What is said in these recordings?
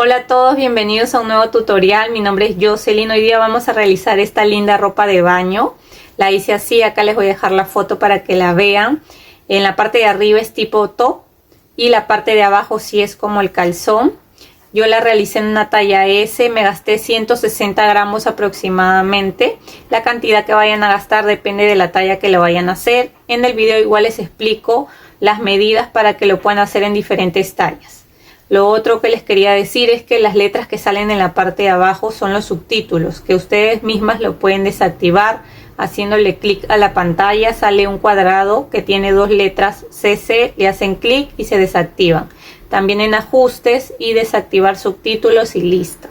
Hola a todos, bienvenidos a un nuevo tutorial. Mi nombre es Jocelyn. Hoy día vamos a realizar esta linda ropa de baño. La hice así, acá les voy a dejar la foto para que la vean. En la parte de arriba es tipo top y la parte de abajo sí es como el calzón. Yo la realicé en una talla S, me gasté 160 gramos aproximadamente. La cantidad que vayan a gastar depende de la talla que lo vayan a hacer. En el video igual les explico las medidas para que lo puedan hacer en diferentes tallas. Lo otro que les quería decir es que las letras que salen en la parte de abajo son los subtítulos, que ustedes mismas lo pueden desactivar. Haciéndole clic a la pantalla sale un cuadrado que tiene dos letras CC, le hacen clic y se desactivan. También en ajustes y desactivar subtítulos y listo.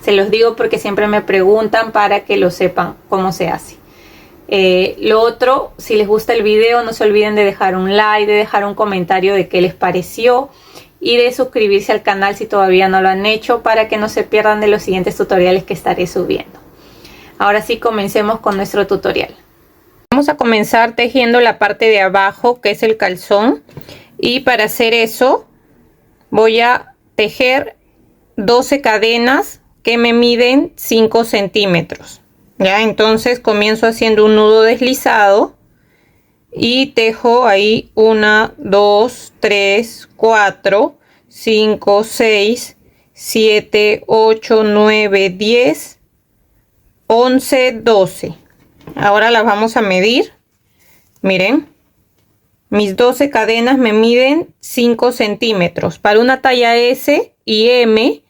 Se los digo porque siempre me preguntan para que lo sepan cómo se hace. Lo otro, si les gusta el video, no se olviden de dejar un like, de dejar un comentario de qué les pareció y de suscribirse al canal si todavía no lo han hecho para que no se pierdan de los siguientes tutoriales que estaré subiendo. Ahora sí, comencemos con nuestro tutorial. Vamos a comenzar tejiendo la parte de abajo, que es el calzón, y para hacer eso voy a tejer 12 cadenas que me miden 5 centímetros. Ya, entonces comienzo haciendo un nudo deslizado y tejo ahí 1, 2, 3, 4, 5, 6, 7, 8, 9, 10, 11, 12. Ahora las vamos a medir. Miren, mis 12 cadenas me miden 5 centímetros. Para una talla S y M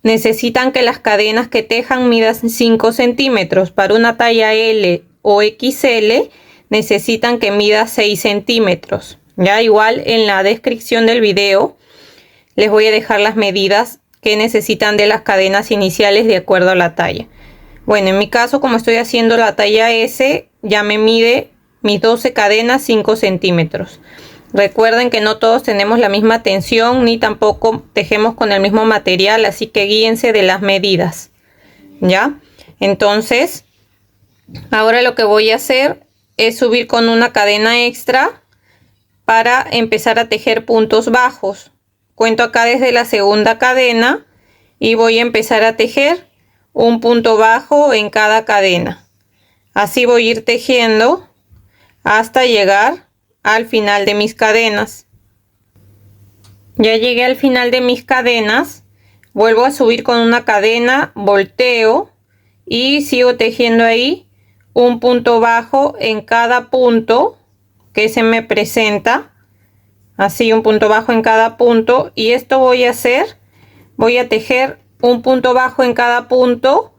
necesitan que las cadenas que tejan midan 5 centímetros. Para una talla L o XL necesitan que mida 6 centímetros. Ya, igual en la descripción del video les voy a dejar las medidas que necesitan de las cadenas iniciales de acuerdo a la talla. Bueno, en mi caso, como estoy haciendo la talla S, ya me mide mis 12 cadenas 5 centímetros. Recuerden que no todos tenemos la misma tensión ni tampoco tejemos con el mismo material, así que guíense de las medidas. ¿Ya? Entonces, ahora lo que voy a hacer es subir con una cadena extra para empezar a tejer puntos bajos. Cuento acá desde la segunda cadena y voy a empezar a tejer un punto bajo en cada cadena. Así voy a ir tejiendo hasta llegar al final de mis cadenas. Ya llegué al final de mis cadenas, vuelvo a subir con una cadena, volteo y sigo tejiendo ahí un punto bajo en cada punto que se me presenta. Así, un punto bajo en cada punto, y esto voy a hacer, voy a tejer un punto bajo en cada punto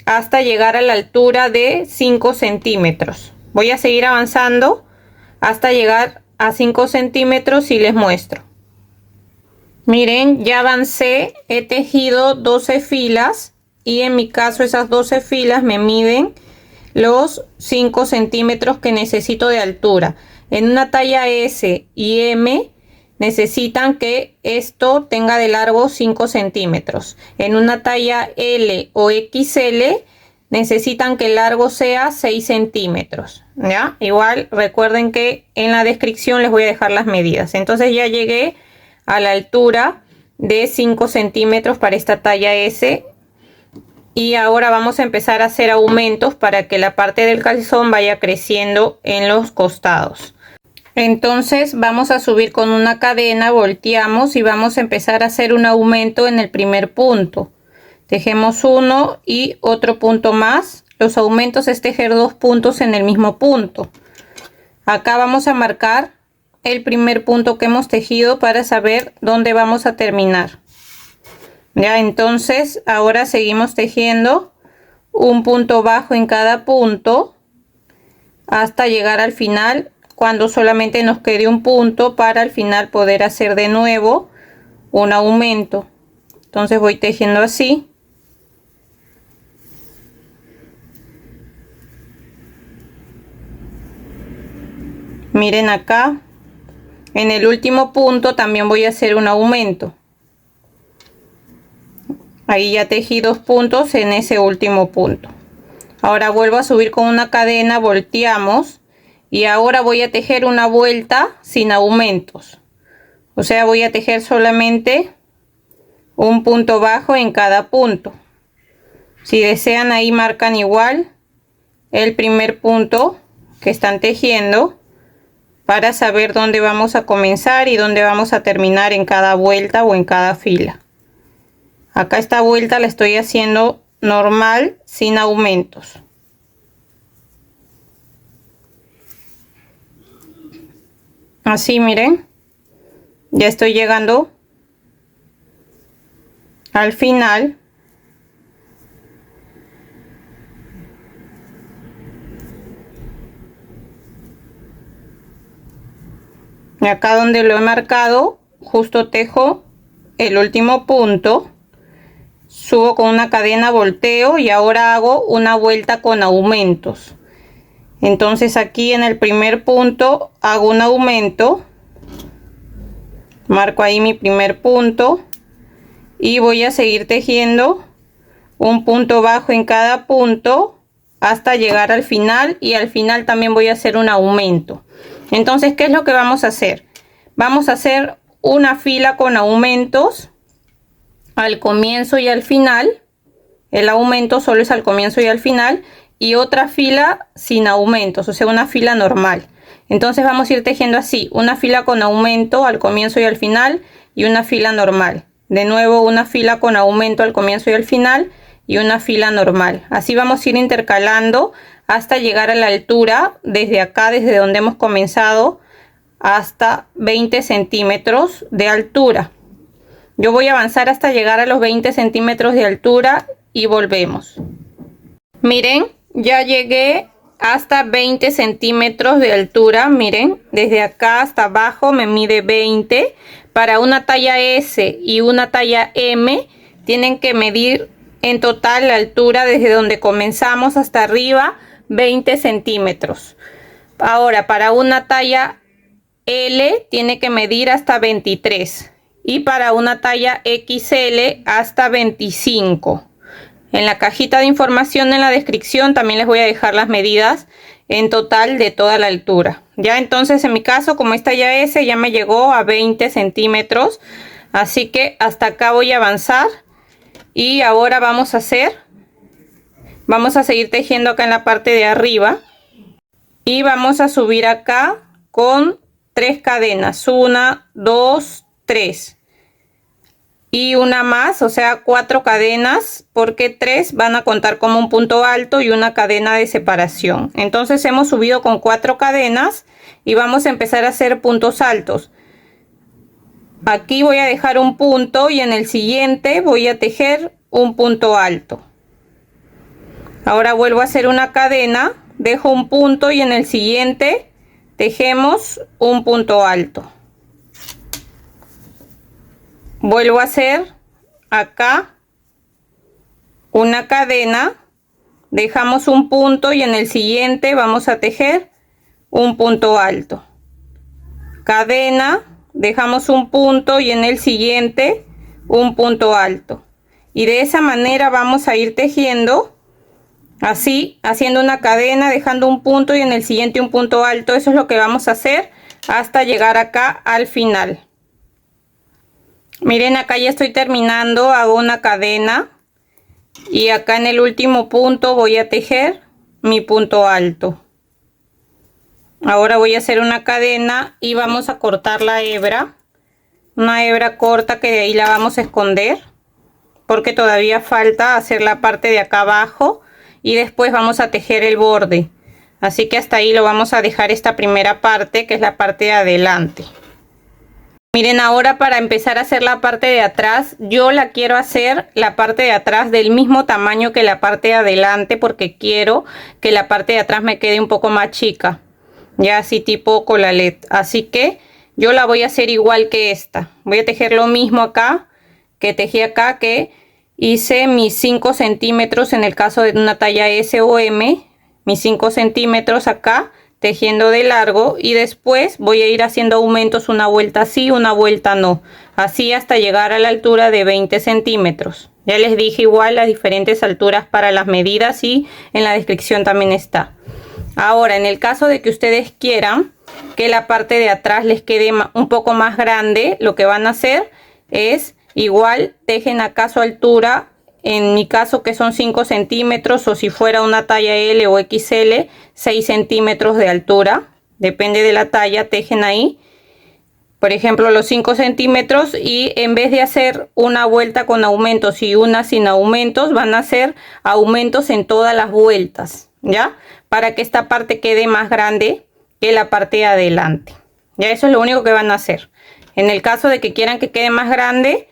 hasta llegar a la altura de 5 centímetros. Voy a seguir avanzando hasta llegar a 5 centímetros y les muestro. Miren, ya avancé, he tejido 12 filas y en mi caso esas 12 filas me miden los 5 centímetros que necesito de altura. En una talla S y M necesitan que esto tenga de largo 5 centímetros. En una talla L o XL necesitan que el largo sea 6 centímetros. ¿Ya? Igual recuerden que en la descripción les voy a dejar las medidas. Entonces ya llegué a la altura de 5 centímetros para esta talla S. Y ahora vamos a empezar a hacer aumentos para que la parte del calzón vaya creciendo en los costados. Entonces vamos a subir con una cadena, volteamos y vamos a empezar a hacer un aumento en el primer punto. Tejemos uno y otro punto más. Los aumentos es tejer 2 puntos en el mismo punto. Acá vamos a marcar el primer punto que hemos tejido para saber dónde vamos a terminar. Ya, entonces ahora seguimos tejiendo un punto bajo en cada punto hasta llegar al final, cuando solamente nos quede un punto para al final poder hacer de nuevo un aumento. Entonces voy tejiendo así. Miren acá, en el último punto también voy a hacer un aumento. Ahí ya tejí 2 puntos en ese último punto. Ahora vuelvo a subir con una cadena, volteamos y ahora voy a tejer una vuelta sin aumentos. O sea, voy a tejer solamente un punto bajo en cada punto. Si desean, ahí marcan igual el primer punto que están tejiendo para saber dónde vamos a comenzar y dónde vamos a terminar en cada vuelta o en cada fila. Acá esta vuelta la estoy haciendo normal, sin aumentos. Así, miren, ya estoy llegando al final. Y acá donde lo he marcado, justo tejo el último punto, subo con una cadena, volteo y ahora hago una vuelta con aumentos. Entonces aquí en el primer punto hago un aumento, marco ahí mi primer punto y voy a seguir tejiendo un punto bajo en cada punto hasta llegar al final, y al final también voy a hacer un aumento. Entonces, ¿qué es lo que vamos a hacer? Vamos a hacer una fila con aumentos al comienzo y al final. El aumento solo es al comienzo y al final, y otra fila sin aumentos, o sea, una fila normal. Entonces vamos a ir tejiendo así, una fila con aumento al comienzo y al final, y una fila normal. De nuevo una fila con aumento al comienzo y al final, y una fila normal. Así vamos a ir intercalando hasta llegar a la altura, desde acá, desde donde hemos comenzado, hasta 20 centímetros de altura. Yo voy a avanzar hasta llegar a los 20 centímetros de altura y volvemos. Miren, ya llegué hasta 20 centímetros de altura. Miren, desde acá hasta abajo me mide 20. Para una talla S y una talla M tienen que medir en total la altura desde donde comenzamos hasta arriba 20 centímetros. Ahora, para una talla L tiene que medir hasta 23, y para una talla XL hasta 25. En la cajita de información en la descripción también les voy a dejar las medidas en total de toda la altura. Ya entonces, en mi caso, como esta talla S ya me llegó a 20 centímetros, así que hasta acá voy a avanzar. Y ahora vamos a seguir tejiendo acá en la parte de arriba, y vamos a subir acá con 3 cadenas, 1, 2, 3 y una más, o sea 4 cadenas, porque 3 van a contar como un punto alto y una cadena de separación. Entonces hemos subido con 4 cadenas y vamos a empezar a hacer puntos altos. Aquí voy a dejar un punto y en el siguiente voy a tejer un punto alto. Ahora vuelvo a hacer una cadena, dejo un punto y en el siguiente tejemos un punto alto. Vuelvo a hacer acá una cadena, dejamos un punto y en el siguiente vamos a tejer un punto alto. Cadena, dejamos un punto y en el siguiente un punto alto, y de esa manera vamos a ir tejiendo así, haciendo una cadena, dejando un punto y en el siguiente un punto alto. Eso es lo que vamos a hacer hasta llegar acá al final. Miren, acá ya estoy terminando, hago una cadena y acá en el último punto voy a tejer mi punto alto. Ahora voy a hacer una cadena y vamos a cortar la hebra, una hebra corta que de ahí la vamos a esconder porque todavía falta hacer la parte de acá abajo y después vamos a tejer el borde. Así que hasta ahí lo vamos a dejar esta primera parte, que es la parte de adelante. Miren, ahora para empezar a hacer la parte de atrás, yo la quiero hacer la parte de atrás del mismo tamaño que la parte de adelante, porque quiero que la parte de atrás me quede un poco más chica, ya así tipo colalet. Así que yo la voy a hacer igual que esta. Voy a tejer lo mismo acá que tejí acá, que hice mis 5 centímetros en el caso de una talla S o M, mis 5 centímetros acá tejiendo de largo, y después voy a ir haciendo aumentos, una vuelta sí, una vuelta no, así hasta llegar a la altura de 20 centímetros. Ya les dije igual las diferentes alturas para las medidas y en la descripción también está. Ahora, en el caso de que ustedes quieran que la parte de atrás les quede un poco más grande, lo que van a hacer es igual tejen acá a su altura, en mi caso que son 5 centímetros, o si fuera una talla L o XL, 6 centímetros de altura, depende de la talla, tejen ahí, por ejemplo los 5 centímetros, y en vez de hacer una vuelta con aumentos y una sin aumentos, van a hacer aumentos en todas las vueltas, ¿ya? Para que esta parte quede más grande que la parte de adelante. Ya, eso es lo único que van a hacer. En el caso de que quieran que quede más grande,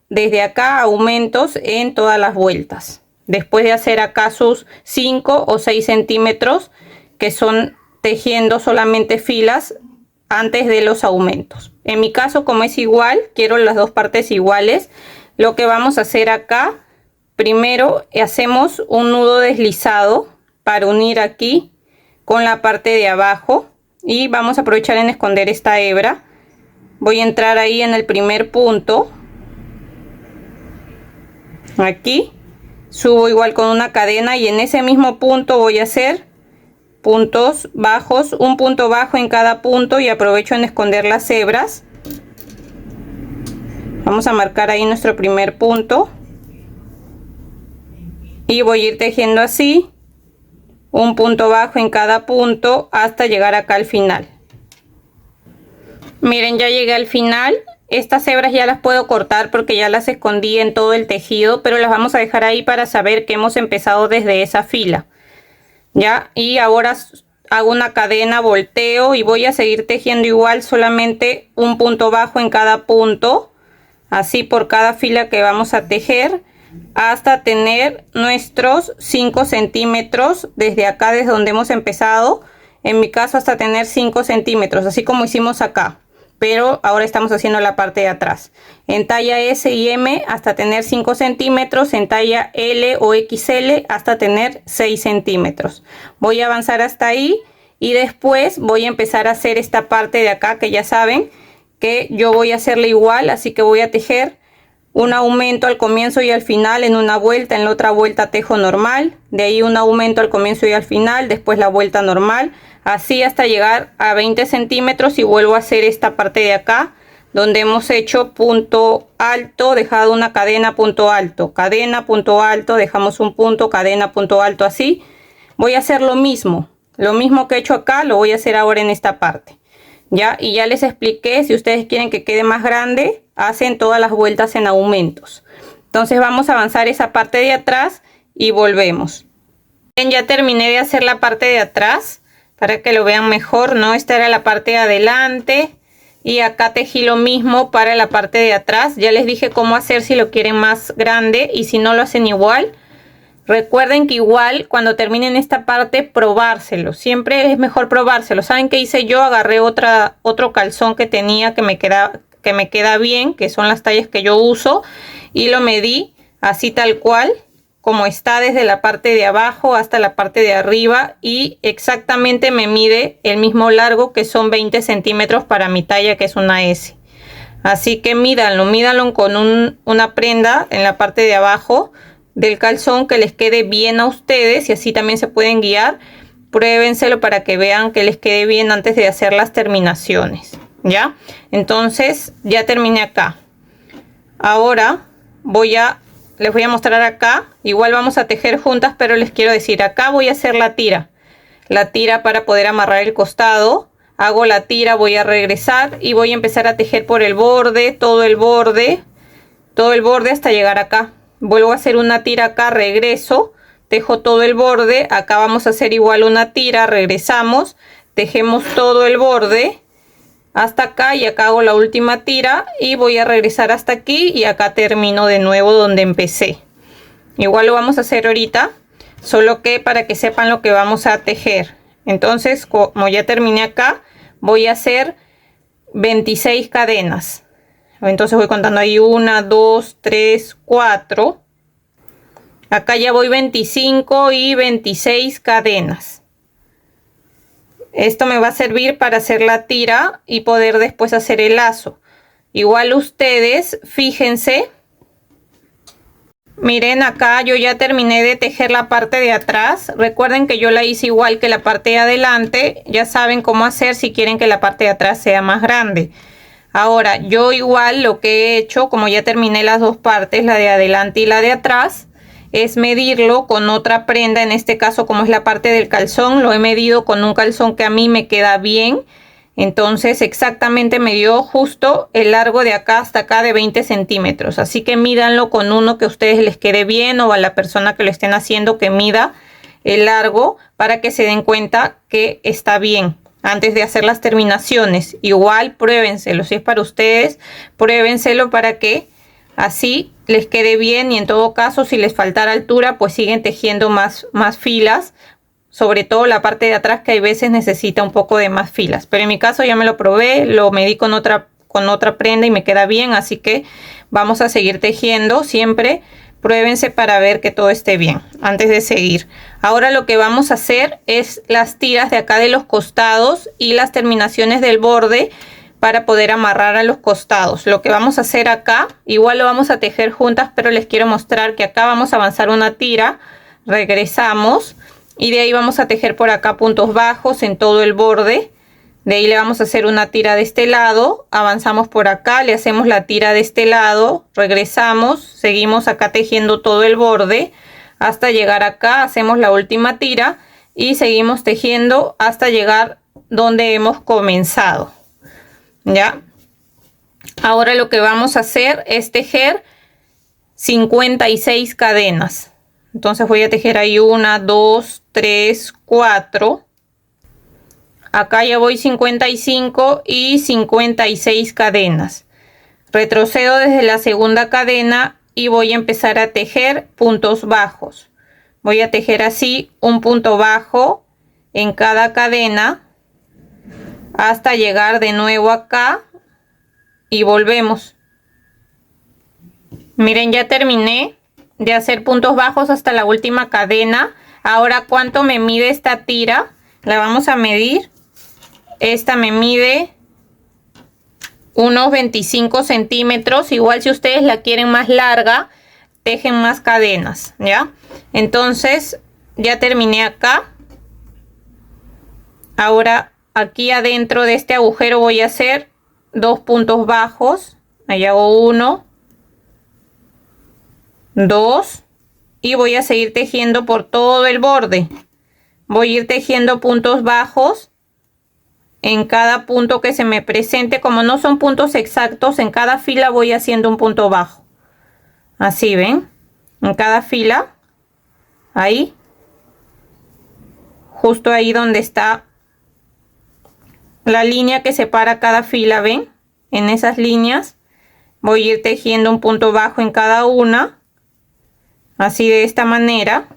desde acá aumentos en todas las vueltas. Después de hacer acá sus 5 o 6 centímetros, que son tejiendo solamente filas antes de los aumentos. En mi caso, como es igual, quiero las dos partes iguales. Lo que vamos a hacer acá, primero hacemos un nudo deslizado para unir aquí con la parte de abajo, y vamos a aprovechar en esconder esta hebra. Voy a entrar ahí en el primer punto, aquí subo igual con una cadena, y en ese mismo punto voy a hacer puntos bajos, un punto bajo en cada punto, y aprovecho en esconder las hebras. Vamos a marcar ahí nuestro primer punto y voy a ir tejiendo así un punto bajo en cada punto hasta llegar acá al final. Miren, ya llegué al final. Estas hebras ya las puedo cortar porque ya las escondí en todo el tejido, pero las vamos a dejar ahí para saber que hemos empezado desde esa fila. Ya, y ahora hago una cadena, volteo y voy a seguir tejiendo igual, solamente un punto bajo en cada punto, así por cada fila que vamos a tejer, hasta tener nuestros 5 centímetros desde acá, desde donde hemos empezado. En mi caso, hasta tener 5 centímetros, así como hicimos acá, pero ahora estamos haciendo la parte de atrás. En talla S y M hasta tener 5 centímetros, en talla L o XL hasta tener 6 centímetros. Voy a avanzar hasta ahí y después voy a empezar a hacer esta parte de acá, que ya saben que yo voy a hacerle igual, así que voy a tejer un aumento al comienzo y al final en una vuelta, en la otra vuelta tejo normal, de ahí un aumento al comienzo y al final, después la vuelta normal, así hasta llegar a 20 centímetros, y vuelvo a hacer esta parte de acá donde hemos hecho punto alto, dejado una cadena, punto alto, cadena, punto alto, dejamos un punto, cadena, punto alto. Así voy a hacer lo mismo que he hecho acá, lo voy a hacer ahora en esta parte. Ya, y ya les expliqué, si ustedes quieren que quede más grande, hacen todas las vueltas en aumentos. Entonces vamos a avanzar esa parte de atrás y volvemos. Bien, ya terminé de hacer la parte de atrás para que lo vean mejor, ¿no? Esta era la parte de adelante y acá tejí lo mismo para la parte de atrás. Ya les dije cómo hacer si lo quieren más grande, y si no lo hacen igual. Recuerden que igual cuando terminen esta parte, probárselo. Siempre es mejor probárselo. ¿Saben qué hice yo? Agarré otro calzón que tenía que me queda bien, que son las tallas que yo uso, y lo medí así tal cual como está, desde la parte de abajo hasta la parte de arriba, y exactamente me mide el mismo largo, que son 20 centímetros para mi talla, que es una S. Así que mídanlo con una prenda en la parte de abajo del calzón que les quede bien a ustedes, y así también se pueden guiar. Pruébenselo para que vean que les quede bien antes de hacer las terminaciones. Ya, entonces ya terminé acá. Ahora les voy a mostrar acá. Igual vamos a tejer juntas, pero les quiero decir, acá voy a hacer la tira para poder amarrar el costado. Hago la tira, voy a regresar y voy a empezar a tejer por el borde, todo el borde hasta llegar acá. Vuelvo a hacer una tira acá, regreso, tejo todo el borde. Acá vamos a hacer igual una tira, regresamos, tejemos todo el borde hasta acá, y acá hago la última tira y voy a regresar hasta aquí, y acá termino de nuevo donde empecé. Igual lo vamos a hacer ahorita, solo que para que sepan lo que vamos a tejer. Entonces, como ya terminé acá, voy a hacer 26 cadenas. Entonces voy contando ahí 1, 2, 3, 4. Acá ya voy 25 y 26 cadenas. Esto me va a servir para hacer la tira y poder después hacer el lazo. Igual ustedes, fíjense. Miren, acá yo ya terminé de tejer la parte de atrás. Recuerden que yo la hice igual que la parte de adelante. Ya saben cómo hacer si quieren que la parte de atrás sea más grande. Ahora yo igual lo que he hecho, como ya terminé las dos partes, la de adelante y la de atrás, es medirlo con otra prenda. En este caso, como es la parte del calzón, lo he medido con un calzón que a mí me queda bien. Entonces exactamente me dio justo el largo de acá hasta acá de 20 centímetros. Así que mídanlo con uno que a ustedes les quede bien, o a la persona que lo estén haciendo que mida el largo para que se den cuenta que está bien antes de hacer las terminaciones. Igual pruébenselo, si es para ustedes, pruébenselo para que así les quede bien, y en todo caso si les faltara altura pues siguen tejiendo más filas, sobre todo la parte de atrás, que hay veces necesita un poco de más filas, pero en mi caso ya me lo probé, lo medí con otra prenda y me queda bien. Así que vamos a seguir tejiendo. Siempre pruébense para ver que todo esté bien antes de seguir. Ahora lo que vamos a hacer es las tiras de acá de los costados y las terminaciones del borde para poder amarrar a los costados. Lo que vamos a hacer acá, igual lo vamos a tejer juntas, pero les quiero mostrar que acá vamos a avanzar una tira, regresamos y de ahí vamos a tejer por acá puntos bajos en todo el borde. De ahí le vamos a hacer una tira de este lado, avanzamos por acá, le hacemos la tira de este lado, regresamos, seguimos acá tejiendo todo el borde hasta llegar acá, hacemos la última tira y seguimos tejiendo hasta llegar donde hemos comenzado. Ya, ahora lo que vamos a hacer es tejer 56 cadenas. Entonces voy a tejer ahí 1, 2, 3, 4. Acá ya voy 55 y 56 cadenas. Retrocedo desde la segunda cadena y voy a empezar a tejer puntos bajos. Voy a tejer así un punto bajo en cada cadena hasta llegar de nuevo acá y volvemos. Miren, ya terminé de hacer puntos bajos hasta la última cadena. Ahora, ¿cuánto me mide esta tira? La vamos a medir. Esta me mide unos 25 centímetros. Igual si ustedes la quieren más larga, tejen más cadenas, ¿ya? Entonces, ya terminé acá. Ahora, aquí adentro de este agujero voy a hacer 2 puntos bajos. Ahí hago 1, 2 y voy a seguir tejiendo por todo el borde. Voy a ir tejiendo puntos bajos en cada punto que se me presente. Como no son puntos exactos, en cada fila voy haciendo un punto bajo. Así, ven, en cada fila, ahí, justo ahí donde está la línea que separa cada fila, ven, en esas líneas voy a ir tejiendo un punto bajo en cada una, así, de esta manera.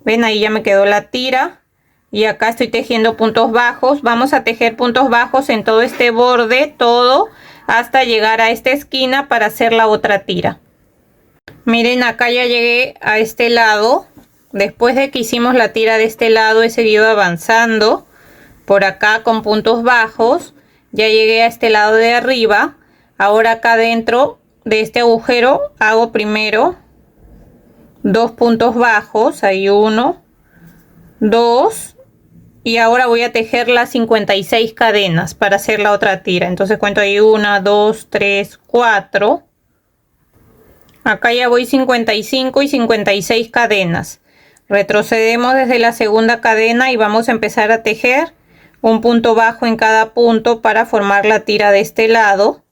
Ven, ahí ya me quedó la tira. Y acá estoy tejiendo puntos bajos. Vamos a tejer puntos bajos en todo este borde, todo, hasta llegar a esta esquina para hacer la otra tira. Miren, acá ya llegué a este lado. Después de que hicimos la tira de este lado, he seguido avanzando por acá con puntos bajos. Ya llegué a este lado de arriba. Ahora acá dentro de este agujero hago primero 2 puntos bajos. Ahí 1, 2. Y ahora voy a tejer las 56 cadenas para hacer la otra tira. Entonces cuento ahí 1, 2, 3, 4. Acá ya voy 55 y 56 cadenas. Retrocedemos desde la segunda cadena y vamos a empezar a tejer un punto bajo en cada punto para formar la tira de este lado.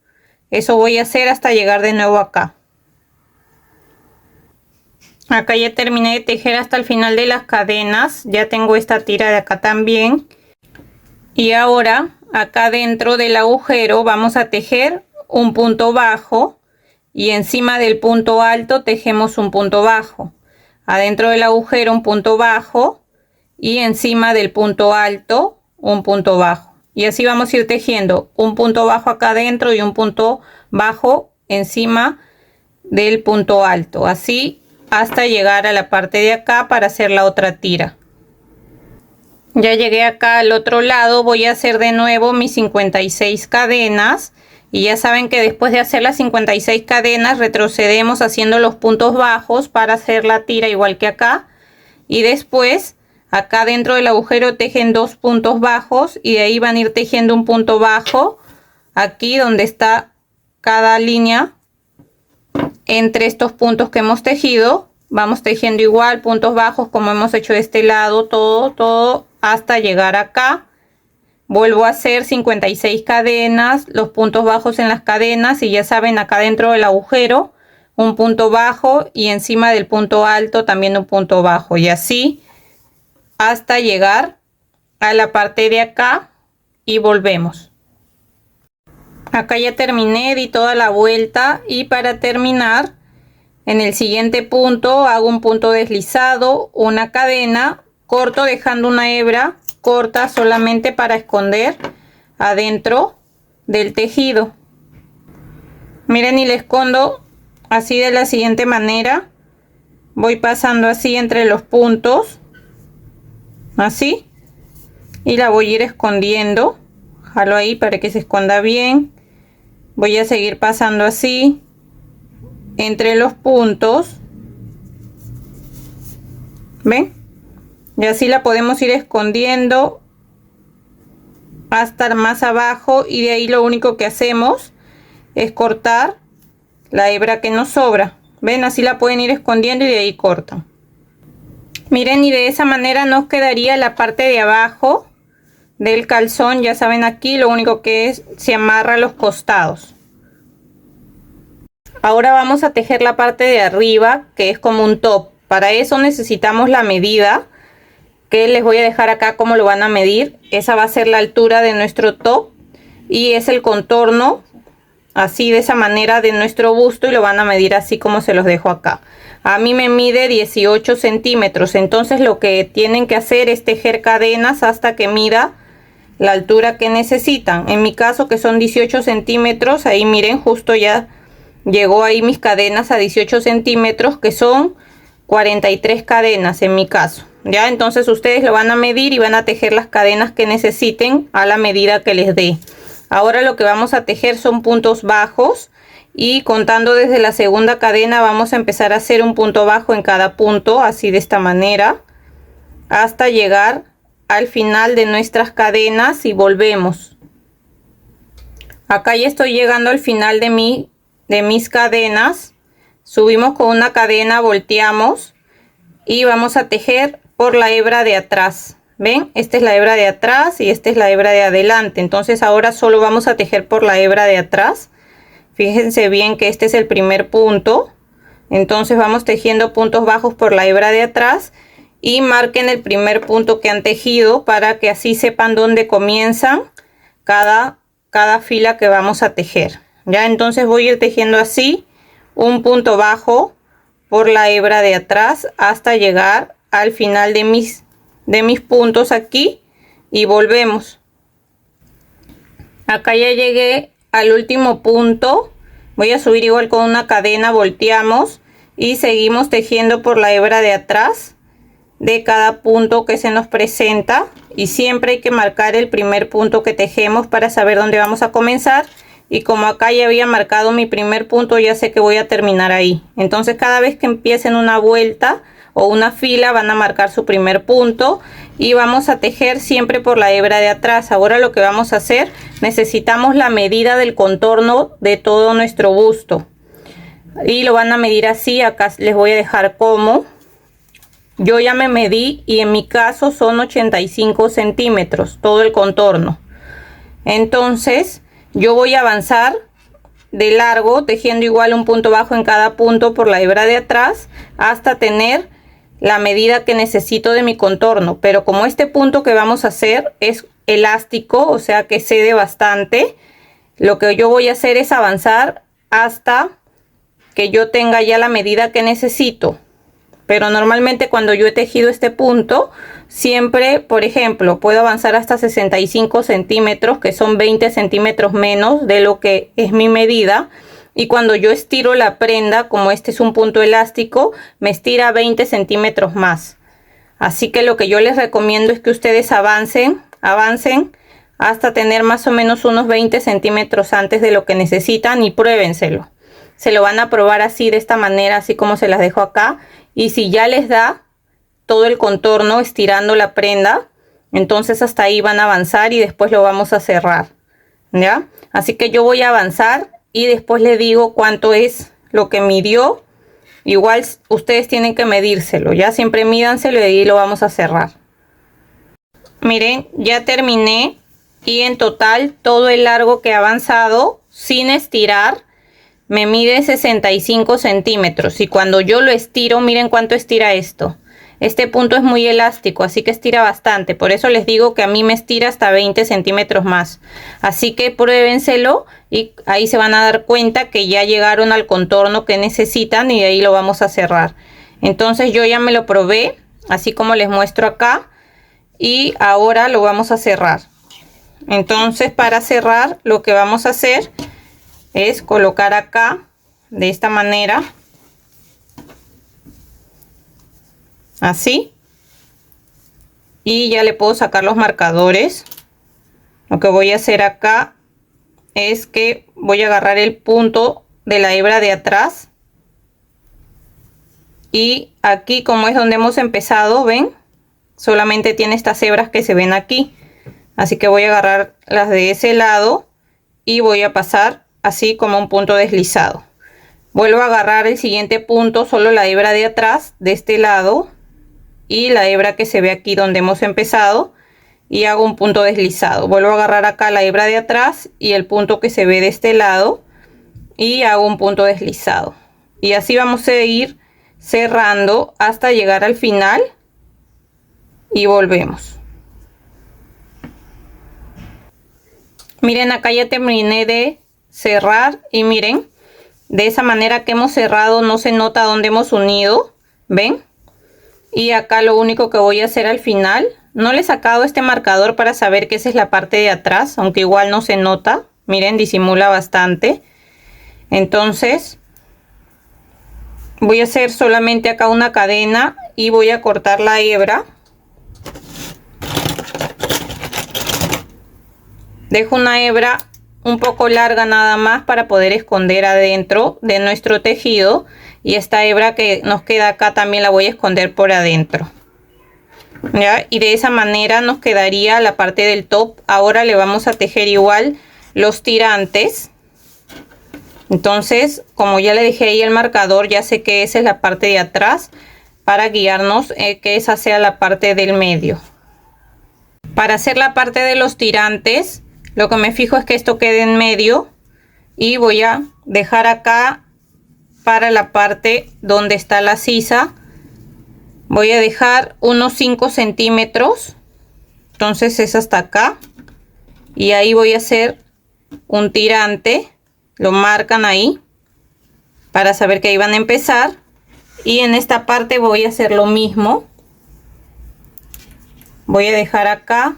Eso voy a hacer hasta llegar de nuevo acá. Acá ya terminé de tejer hasta el final de las cadenas. Ya tengo esta tira de acá también. Y ahora acá dentro del agujero vamos a tejer un punto bajo. Y encima del punto alto tejemos un punto bajo. Adentro del agujero un punto bajo. Y encima del punto alto un punto bajo. Y así vamos a ir tejiendo un punto bajo acá adentro y un punto bajo encima del punto alto. Así hasta llegar a la parte de acá para hacer la otra tira. Ya llegué acá al otro lado. Voy a hacer de nuevo mis 56 cadenas. Y ya saben que después de hacer las 56 cadenas retrocedemos haciendo los puntos bajos para hacer la tira igual que acá. Y después acá dentro del agujero tejen 2 puntos bajos y de ahí van a ir tejiendo un punto bajo aquí donde está cada línea entre estos puntos que hemos tejido. Vamos tejiendo igual puntos bajos como hemos hecho de este lado, todo hasta llegar acá. Vuelvo a hacer 56 cadenas, los puntos bajos en las cadenas, y ya saben, acá dentro del agujero un punto bajo y encima del punto alto también un punto bajo, y así hasta llegar a la parte de acá y volvemos. Acá ya terminé, di toda la vuelta, y para terminar en el siguiente punto hago un punto deslizado, una cadena, corto dejando una hebra corta solamente para esconder adentro del tejido. Miren, y le escondo así de la siguiente manera. Voy pasando así entre los puntos, así, y la voy a ir escondiendo. Jalo ahí para que se esconda bien. Voy a seguir pasando así entre los puntos, ¿ven? Y así la podemos ir escondiendo hasta más abajo, y de ahí lo único que hacemos es cortar la hebra que nos sobra. ¿Ven? Así la pueden ir escondiendo y de ahí cortan. Miren, y de esa manera nos quedaría la parte de abajo del calzón. Ya saben, aquí lo único que es, se amarra a los costados. Ahora vamos a tejer la parte de arriba, que es como un top. Para eso necesitamos la medida, que les voy a dejar acá cómo lo van a medir. Esa va a ser la altura de nuestro top y es el contorno, así de esa manera, de nuestro busto, y lo van a medir así como se los dejo acá. A mí me mide 18 centímetros, entonces lo que tienen que hacer es tejer cadenas hasta que mida la altura que necesitan. En mi caso, que son 18 centímetros, ahí miren, justo ya llegó ahí mis cadenas a 18 centímetros, que son 43 cadenas en mi caso. Ya, entonces ustedes lo van a medir y van a tejer las cadenas que necesiten a la medida que les dé. Ahora lo que vamos a tejer son puntos bajos, y contando desde la segunda cadena vamos a empezar a hacer un punto bajo en cada punto, así de esta manera, hasta llegar al final de nuestras cadenas, y volvemos. Acá ya estoy llegando al final de mis cadenas. Subimos con una cadena, volteamos y vamos a tejer por la hebra de atrás. ¿Ven? Esta es la hebra de atrás y esta es la hebra de adelante. Entonces ahora solo vamos a tejer por la hebra de atrás. Fíjense bien que este es el primer punto. Entonces vamos tejiendo puntos bajos por la hebra de atrás, y marquen el primer punto que han tejido para que así sepan dónde comienzan cada fila que vamos a tejer. Ya, entonces voy a ir tejiendo así un punto bajo por la hebra de atrás hasta llegar al final de mis puntos aquí, y volvemos. Acá ya llegué al último punto. Voy a subir igual con una cadena, volteamos y seguimos tejiendo por la hebra de atrás de cada punto que se nos presenta, y siempre hay que marcar el primer punto que tejemos para saber dónde vamos a comenzar. Y como acá ya había marcado mi primer punto, ya sé que voy a terminar ahí. Entonces cada vez que empiecen una vuelta o una fila van a marcar su primer punto, y vamos a tejer siempre por la hebra de atrás. Ahora lo que vamos a hacer, necesitamos la medida del contorno de todo nuestro busto, y lo van a medir así. Acá les voy a dejar cómo. Yo ya me medí y en mi caso son 85 centímetros todo el contorno. Entonces yo voy a avanzar de largo tejiendo igual un punto bajo en cada punto por la hebra de atrás hasta tener la medida que necesito de mi contorno. Pero como este punto que vamos a hacer es elástico, o sea que cede bastante, lo que yo voy a hacer es avanzar hasta que yo tenga ya la medida que necesito. Pero normalmente cuando yo he tejido este punto, siempre, por ejemplo, puedo avanzar hasta 65 centímetros, que son 20 centímetros menos de lo que es mi medida. Y cuando yo estiro la prenda, como este es un punto elástico, me estira 20 centímetros más. Así que lo que yo les recomiendo es que ustedes avancen hasta tener más o menos unos 20 centímetros antes de lo que necesitan, y pruébenselo. Se lo van a probar así, de esta manera, así como se las dejo acá. Y si ya les da todo el contorno estirando la prenda, entonces hasta ahí van a avanzar y después lo vamos a cerrar. ¿Ya? Así que yo voy a avanzar y después le digo cuánto es lo que midió. Igual ustedes tienen que medírselo, ya siempre mídanselo y ahí lo vamos a cerrar. Miren, ya terminé y en total todo el largo que he avanzado sin estirar me mide 65 centímetros. Y cuando yo lo estiro, miren cuánto estira esto. Este punto es muy elástico, así que estira bastante. Por eso les digo que a mí me estira hasta 20 centímetros más. Así que pruébenselo y ahí se van a dar cuenta que ya llegaron al contorno que necesitan y ahí lo vamos a cerrar. Entonces yo ya me lo probé, así como les muestro acá. Y ahora lo vamos a cerrar. Entonces para cerrar lo que vamos a hacer es colocar acá de esta manera. Así. Y ya le puedo sacar los marcadores. Lo que voy a hacer acá es que voy a agarrar el punto de la hebra de atrás. Y aquí, como es donde hemos empezado, ¿ven? Solamente tiene estas hebras que se ven aquí. Así que voy a agarrar las de ese lado y voy a pasar así como un punto deslizado. Vuelvo a agarrar el siguiente punto, solo la hebra de atrás de este lado y la hebra que se ve aquí donde hemos empezado, y hago un punto deslizado. Vuelvo a agarrar acá la hebra de atrás y el punto que se ve de este lado y hago un punto deslizado. Y así vamos a ir cerrando hasta llegar al final y volvemos. Miren, acá ya terminé de cerrar y miren, de esa manera que hemos cerrado no se nota dónde hemos unido, ¿ven? Y acá lo único que voy a hacer al final, no le he sacado este marcador para saber que esa es la parte de atrás, aunque igual no se nota, miren, disimula bastante. Entonces voy a hacer solamente acá una cadena y voy a cortar la hebra. Dejo una hebra un poco larga nada más para poder esconder adentro de nuestro tejido, y esta hebra que nos queda acá también la voy a esconder por adentro, ¿ya? Y de esa manera nos quedaría la parte del top. Ahora le vamos a tejer igual los tirantes. Entonces, como ya le dejé ahí el marcador, ya sé que esa es la parte de atrás para guiarnos que esa sea la parte del medio. Para hacer la parte de los tirantes, lo que me fijo es que esto quede en medio y voy a dejar acá para la parte donde está la sisa. Voy a dejar unos 5 centímetros. Entonces es hasta acá. Y ahí voy a hacer un tirante. Lo marcan ahí para saber que ahí van a empezar. Y en esta parte voy a hacer lo mismo. Voy a dejar acá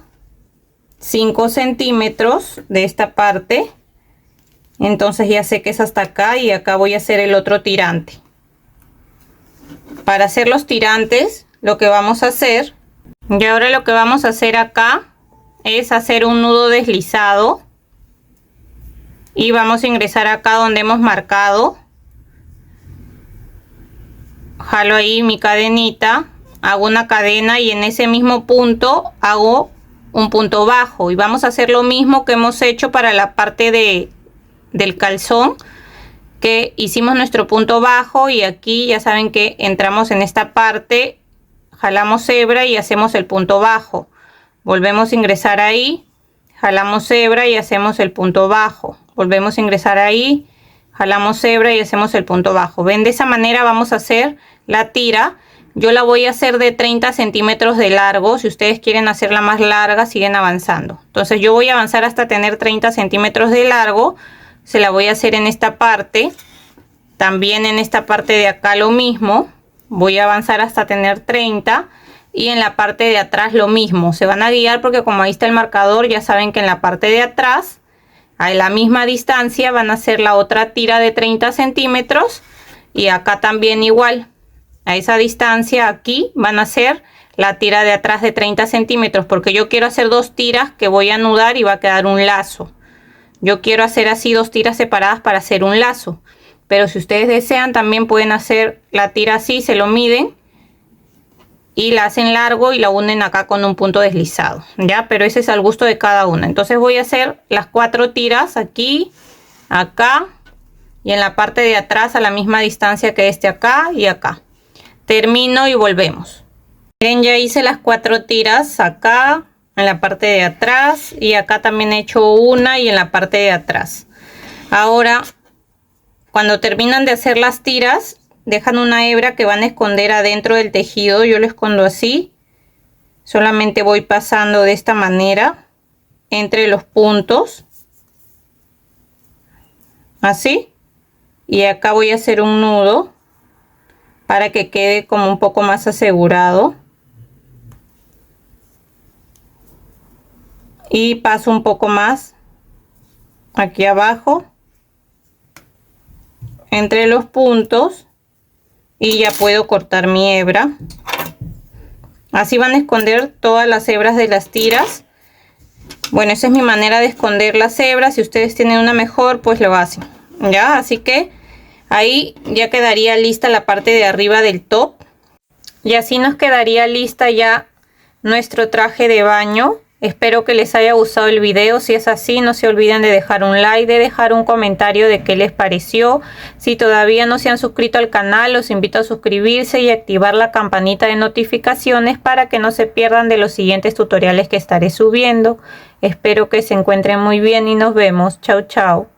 5 centímetros de esta parte. Entonces ya sé que es hasta acá y acá voy a hacer el otro tirante. Para hacer los tirantes lo que vamos a hacer, y ahora lo que vamos a hacer acá es hacer un nudo deslizado y vamos a ingresar acá donde hemos marcado. Jalo ahí mi cadenita, hago una cadena y en ese mismo punto hago un punto bajo, y vamos a hacer lo mismo que hemos hecho para la parte del calzón, que hicimos nuestro punto bajo, y aquí ya saben que entramos en esta parte, jalamos hebra y hacemos el punto bajo, volvemos a ingresar ahí, jalamos hebra y hacemos el punto bajo, volvemos a ingresar ahí, jalamos hebra y hacemos el punto bajo. Ven, de esa manera vamos a hacer la tira. Yo la voy a hacer de 30 centímetros de largo. Si ustedes quieren hacerla más larga, siguen avanzando. Entonces yo voy a avanzar hasta tener 30 centímetros de largo. Se la voy a hacer en esta parte. También en esta parte de acá lo mismo. Voy a avanzar hasta tener 30. Y en la parte de atrás lo mismo. Se van a guiar porque como ahí está el marcador, ya saben que en la parte de atrás, a la misma distancia, van a hacer la otra tira de 30 centímetros. Y acá también igual. A esa distancia aquí van a hacer la tira de atrás de 30 centímetros, porque yo quiero hacer dos tiras que voy a anudar y va a quedar un lazo. Yo quiero hacer así dos tiras separadas para hacer un lazo, pero si ustedes desean también pueden hacer la tira así, se lo miden y la hacen largo y la unen acá con un punto deslizado, ya, pero ese es al gusto de cada una. Entonces voy a hacer las 4 tiras aquí, acá y en la parte de atrás a la misma distancia que este acá y acá. Termino y volvemos. Miren, ya hice las 4 tiras acá, en la parte de atrás, y acá también he hecho una y en la parte de atrás. Ahora, cuando terminan de hacer las tiras, dejan una hebra que van a esconder adentro del tejido. Yo lo escondo así. Solamente voy pasando de esta manera entre los puntos. Así. Y acá voy a hacer un nudo para que quede como un poco más asegurado. Y paso un poco más aquí abajo entre los puntos y ya puedo cortar mi hebra. Así van a esconder todas las hebras de las tiras. Bueno, esa es mi manera de esconder las hebras. Si ustedes tienen una mejor, pues lo hacen, ya. Así que ahí ya quedaría lista la parte de arriba del top, y así nos quedaría lista ya nuestro traje de baño. Espero que les haya gustado el video. Si es así, no se olviden de dejar un like, de dejar un comentario de qué les pareció. Si todavía no se han suscrito al canal, los invito a suscribirse y activar la campanita de notificaciones para que no se pierdan de los siguientes tutoriales que estaré subiendo. Espero que se encuentren muy bien y nos vemos. Chao, chao.